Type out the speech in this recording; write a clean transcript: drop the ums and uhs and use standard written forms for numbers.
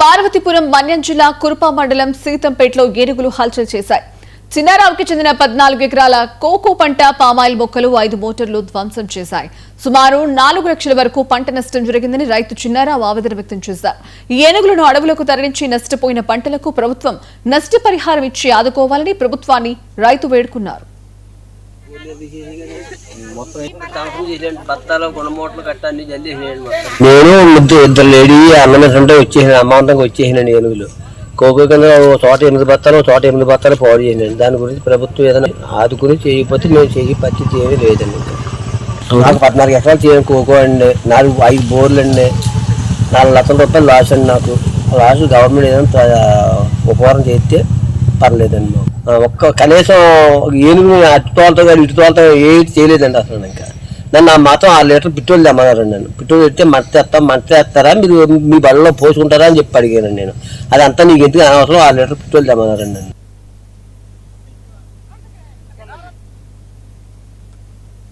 పార్వతీపురం మన్యం జిల్లా కురుపా మండలం సీతంపేటలో ఏనుగులు హల్చల్ చేశాయి. చిన్నారావుకి చెందిన 14 ఎకరాల కోకో పంట, పామాయిల్ మొక్కలు 5 మోటార్లు ధ్వంసం చేశాయి. సుమారు 4 లక్షల వరకు పంట నష్టం జరిగిందని రైతు చిన్నారావు ఆవేదన వ్యక్తం చేశారు. ఈ ఏనుగులను అడవులకు తరలించి నష్టపోయిన పంటలకు ప్రభుత్వం నష్టపరిహారం ఇచ్చి ఆదుకోవాలని ప్రభుత్వాన్ని రైతు వేడుకున్నారు. నేను ఇద్దరు లేడీ అన్నమంటే వచ్చేసాను, అమ్మాంతంగా వచ్చేసినాను. ఏనుగులు కోకో కింద చోట 8 బత్తాలు, చోట 8 బత్తాలు పాడు చేసినాను. దాని గురించి ప్రభుత్వం ఏదైనా ఆదుకుని చేయకపోతే మేము చేయ పరిస్థితి ఏమీ లేదండి. నాకు 14 ఎకరాలు చేయను కోకో అండి, 5 బోర్లు అండి, 4 లక్షల రూపాయలు లాస్ అండి. నాకు లాస్ గవర్నమెంట్ ఏదైనా ఉపకారం చేస్తే పర్లేదండి. ఒక్క కనీసం ఏనుగు అటుతోలతో కానీ ఇటుతోలతో ఏది చేయలేదండి అసలు. ఇంకా నన్ను మాత్రం 6 లీటర్లు పెట్రోల్ తెమ్మన్నారండి. నన్ను పెట్రోల్ పెడితే మంట తెస్తారా, మీరు మీ బళ్ళలో పోసుకుంటారా అని చెప్పి అడిగానండి నేను. అదంతా నీకు ఎందుకు అనవసరం, 6 లీటర్లు పెట్రోల్ తెమ్మన్నారండి నన్ను.